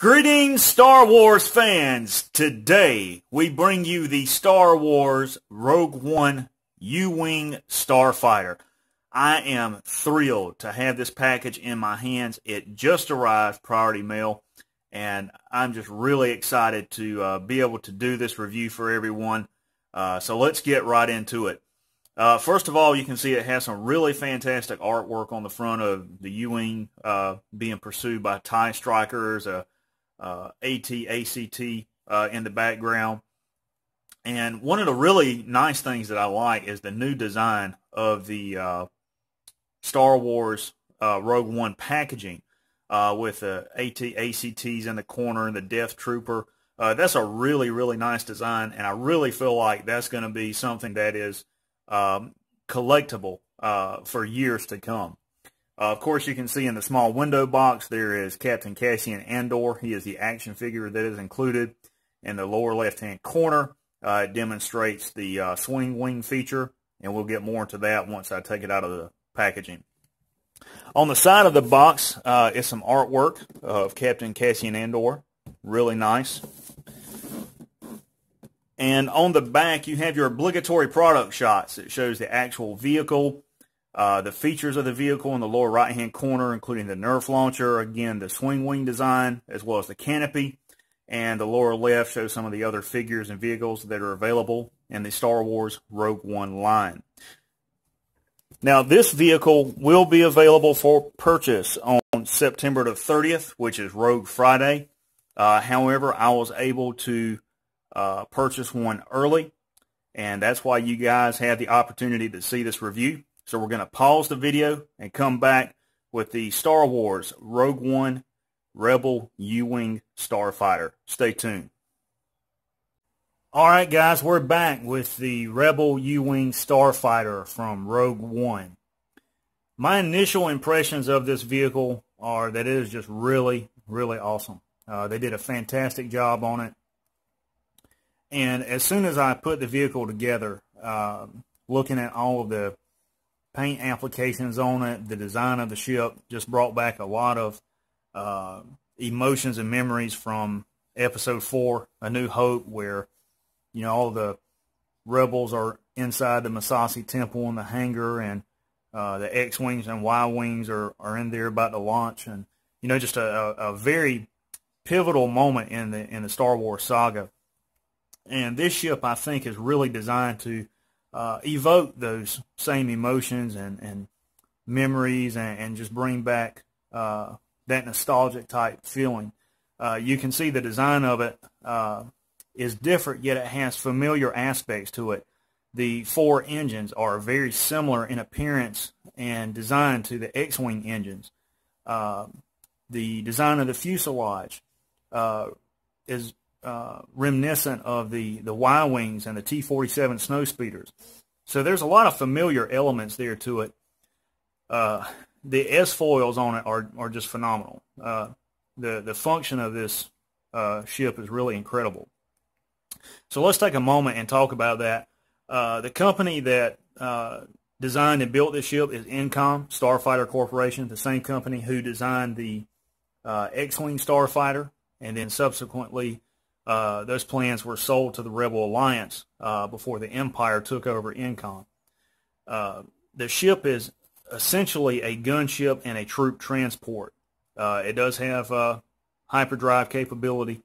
Greetings, Star Wars fans! Today, we bring you the Star Wars Rogue One U-Wing Starfighter. I am thrilled to have this package in my hands. It just arrived, priority mail, and I'm just really excited to be able to do this review for everyone. So let's get right into it. First of all, you can see it has some really fantastic artwork on the front of the U-Wing being pursued by TIE Strikers, AT-ACT in the background. And one of the really nice things that I like is the new design of the Star Wars Rogue One packaging with the AT-ACTs in the corner and the Death Trooper. That's a really, really nice design, and I really feel like that's going to be something that is collectible for years to come. Of course, you can see in the small window box there is Captain Cassian Andor. He is the action figure that is included. In the lower left-hand corner, it demonstrates the swing wing feature, and we'll get more into that once I take it out of the packaging. On the side of the box is some artwork of Captain Cassian Andor. Really nice. And on the back, you have your obligatory product shots. It shows the actual vehicle, the features of the vehicle in the lower right-hand corner, including the Nerf launcher, again, the swing wing design, as well as the canopy. And the lower left shows some of the other figures and vehicles that are available in the Star Wars Rogue One line. Now, this vehicle will be available for purchase on September the 30th, which is Rogue Friday. However, I was able to purchase one early, and that's why you guys have the opportunity to see this review. So we're going to pause the video and come back with the Star Wars Rogue One Rebel U-Wing Starfighter. Stay tuned. Alright guys, we're back with the Rebel U-Wing Starfighter from Rogue One. My initial impressions of this vehicle are that it is just really, really awesome. They did a fantastic job on it. And as soon as I put the vehicle together, looking at all of the paint applications on it, the design of the ship just brought back a lot of emotions and memories from Episode 4, A New Hope, where, you know, all the rebels are inside the Massassi Temple in the hangar, and the X-Wings and Y-Wings are in there about to launch. And, you know, just a very pivotal moment in the Star Wars saga. And this ship, I think, is really designed to evoke those same emotions and memories, and just bring back that nostalgic type feeling. You can see the design of it is different, yet it has familiar aspects to it. The four engines are very similar in appearance and design to the X-Wing engines. The design of the fuselage is reminiscent of the Y-Wings and the T-47 snowspeeders. So there's a lot of familiar elements there to it. The S-foils on it are just phenomenal. The function of this ship is really incredible. So let's take a moment and talk about that. The company that designed and built this ship is Incom Starfighter Corporation, the same company who designed the X-Wing Starfighter, and then subsequently those plans were sold to the Rebel Alliance before the Empire took over Incom. The ship is essentially a gunship and a troop transport. It does have hyperdrive capability.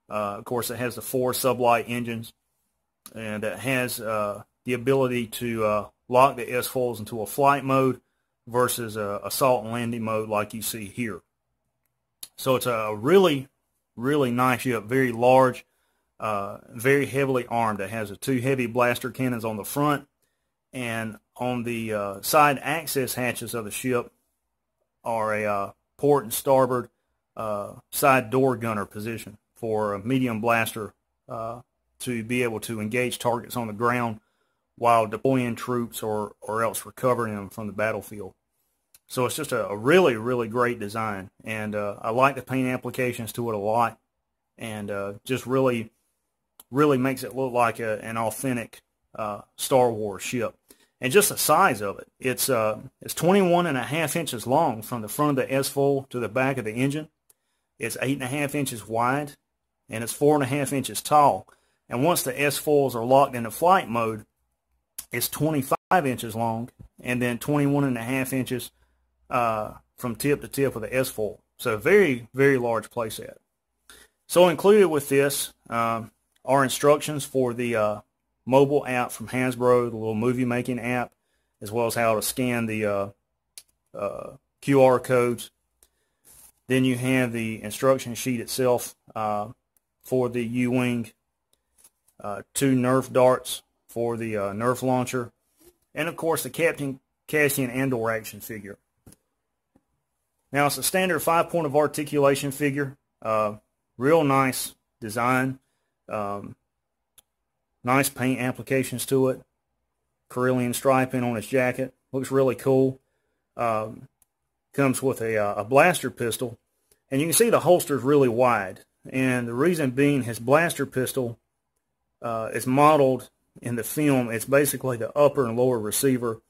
Of course, it has the 4 sublight engines, and it has the ability to lock the S-foils into a flight mode versus assault and landing mode like you see here. So it's a really, really nice ship, very large, very heavily armed. It has 2 heavy blaster cannons on the front, and on the side access hatches of the ship are a port and starboard side door gunner position for a medium blaster to be able to engage targets on the ground while deploying troops or else recovering them from the battlefield. So it's just a really, really great design, and I like the paint applications to it a lot, and just really, really makes it look like an authentic Star Wars ship. And just the size of it, it's 21.5 inches long from the front of the S-foil to the back of the engine. It's 8.5 inches wide, and it's 4.5 inches tall. And once the S-foils are locked into flight mode, it's 25 inches long, and then 21.5 inches from tip to tip with the S-foil. So very, very large playset. So included with this are instructions for the mobile app from Hasbro, the little movie making app, as well as how to scan the QR codes. Then you have the instruction sheet itself for the U-wing, 2 Nerf darts for the Nerf launcher, and of course the Captain Cassian Andor action figure. Now it's a standard 5-point of articulation figure. Real nice design. Nice paint applications to it. Cerulean striping on its jacket. Looks really cool. Comes with a blaster pistol. And you can see the holster is really wide. And the reason being, his blaster pistol is modeled in the film. It's basically the upper and lower receiver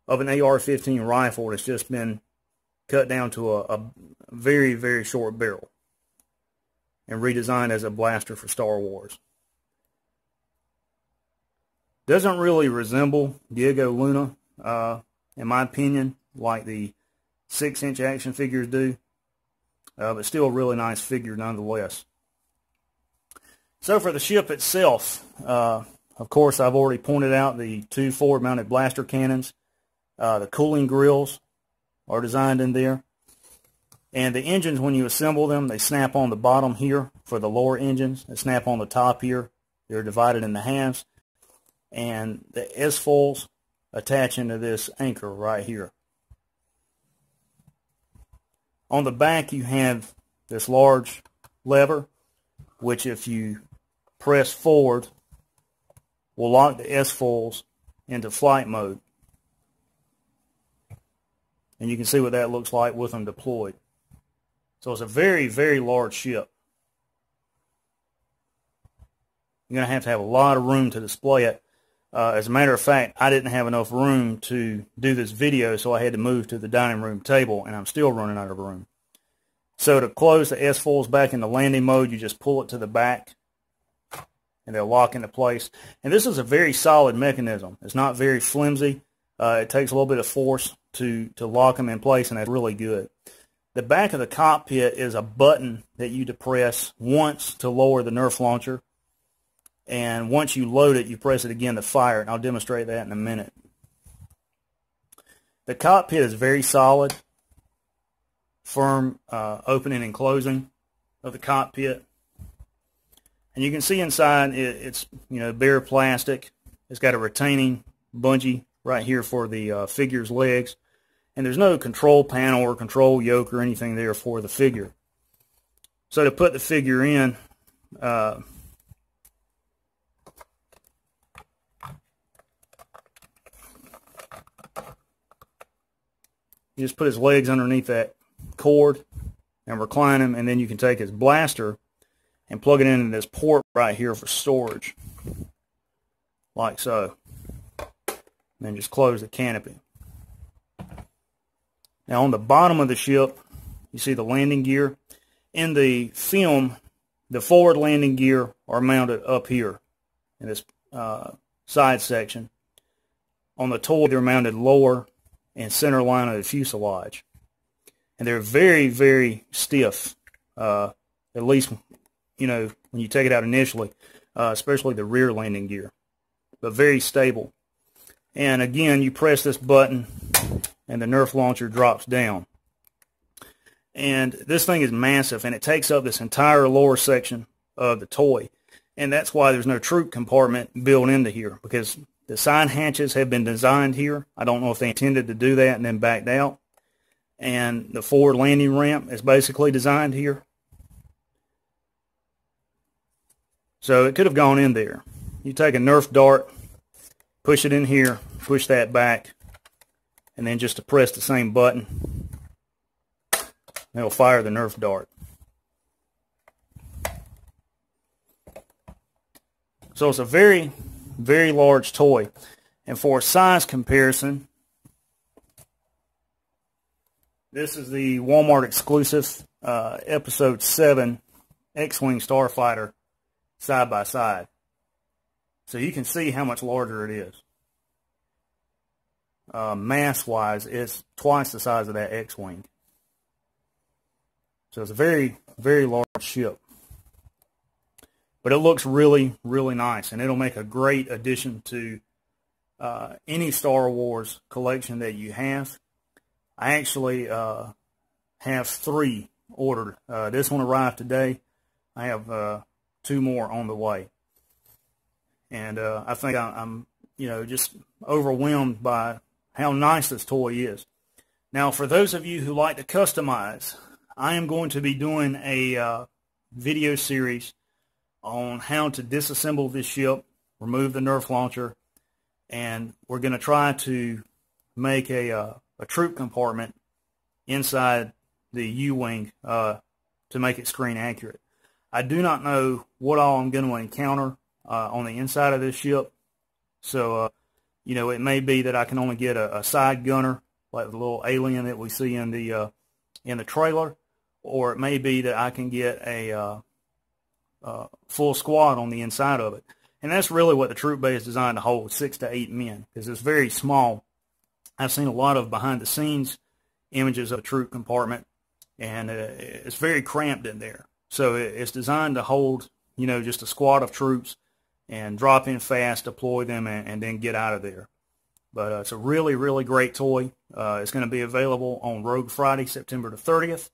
of an AR-15 rifle that's just been cut down to a very, very short barrel and redesigned as a blaster for Star Wars. Doesn't really resemble Diego Luna, in my opinion, like the 6-inch action figures do, but still a really nice figure nonetheless. So for the ship itself, of course I've already pointed out the 2 forward-mounted blaster cannons. The cooling grills are designed in there. And the engines, when you assemble them, they snap on the bottom here for the lower engines. They snap on the top here. They're divided into halves. And the S-foils attach into this anchor right here. On the back you have this large lever, which if you press forward will lock the S-foils into flight mode. And you can see what that looks like with them deployed. So it's a very, very large ship. You're going to have a lot of room to display it. As a matter of fact, I didn't have enough room to do this video, so I had to move to the dining room table, and I'm still running out of room. So to close the S-foils back into landing mode, you just pull it to the back, and they'll lock into place. And this is a very solid mechanism. It's not very flimsy. It takes a little bit of force to lock them in place, and that's really good. The back of the cockpit is a button that you depress once to lower the Nerf launcher. And once you load it, you press it again to fire it. And I'll demonstrate that in a minute. The cockpit is very solid. Firm opening and closing of the cockpit. And you can see inside it's bare plastic. It's got a retaining bungee right here for the figure's legs. And there's no control panel or control yoke or anything there for the figure. So to put the figure in, you just put his legs underneath that cord and recline him, and then you can take his blaster and plug it into this port right here for storage, like so. And then just close the canopy. Now on the bottom of the ship, you see the landing gear. In the film, the forward landing gear are mounted up here in this side section. On the toy, they're mounted lower and center line of the fuselage. And they're very, very stiff, at least, when you take it out initially, especially the rear landing gear, but very stable. And again, you press this button and the Nerf launcher drops down. And this thing is massive, and it takes up this entire lower section of the toy. And that's why there's no troop compartment built into here, because the side hatches have been designed here. I don't know if they intended to do that and then backed out. And the forward landing ramp is basically designed here. So it could have gone in there. You take a Nerf dart, push it in here, push that back, and then just to press the same button, it'll fire the Nerf dart. So it's a very, very large toy. And for a size comparison, This is the Walmart exclusive Episode 7 X-Wing Starfighter side by side. So you can see how much larger it is. Mass-wise, it's twice the size of that X-Wing. So it's a very, very large ship. But it looks really, really nice, and it'll make a great addition to any Star Wars collection that you have. I actually have 3 ordered. This one arrived today. I have 2 more on the way. And I think I'm just overwhelmed by how nice this toy is. Now, for those of you who like to customize, I am going to be doing a video series on how to disassemble this ship, remove the Nerf launcher, and we're going to try to make a troop compartment inside the U-Wing to make it screen accurate. I do not know what all I'm going to encounter on the inside of this ship, so it may be that I can only get a side gunner, like the little alien that we see in the trailer, or it may be that I can get a full squad on the inside of it. And that's really what the troop bay is designed to hold, 6 to 8 men, because it's very small. I've seen a lot of behind-the-scenes images of a troop compartment, and it's very cramped in there. So it's designed to hold, just a squad of troops and drop in fast, deploy them, and then get out of there. But it's a really, really great toy. It's going to be available on Rogue Friday, September the 30th.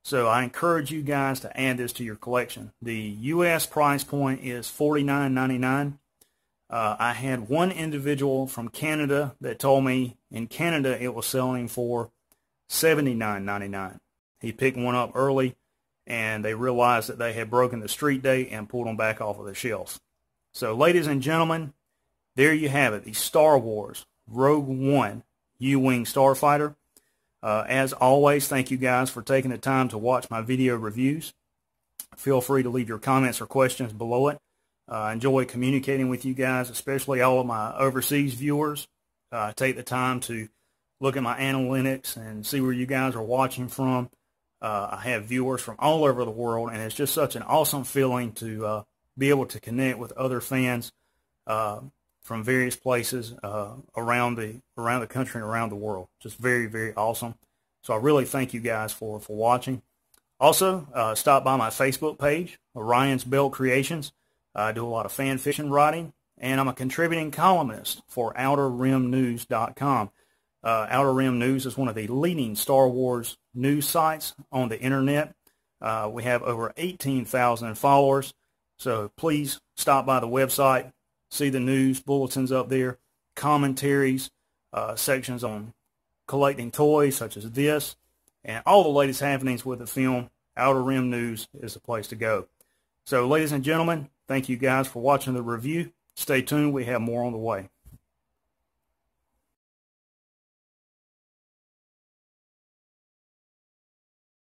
So I encourage you guys to add this to your collection. The U.S. price point is $49.99. I had one individual from Canada that told me in Canada it was selling for $79.99. He picked one up early, and they realized that they had broken the street date and pulled them back off of the shelves. So, ladies and gentlemen, there you have it, the Star Wars Rogue One U-Wing Starfighter. As always, thank you guys for taking the time to watch my video reviews. Feel free to leave your comments or questions below it. I enjoy communicating with you guys, especially all of my overseas viewers. Take the time to look at my analytics and see where you guys are watching from. I have viewers from all over the world, and it's just such an awesome feeling to be able to connect with other fans from various places around the country and around the world. Just very, very awesome. So I really thank you guys for watching. Also, stop by my Facebook page, Orion's Belt Creations. I do a lot of fan fiction writing, and I'm a contributing columnist for OuterRimNews.com. Outer Rim News is one of the leading Star Wars news sites on the internet. We have over 18,000 followers, so please stop by the website, see the news bulletins up there, commentaries, sections on collecting toys such as this, and all the latest happenings with the film. Outer Rim News is the place to go. So, ladies and gentlemen, thank you guys for watching the review. Stay tuned. We have more on the way.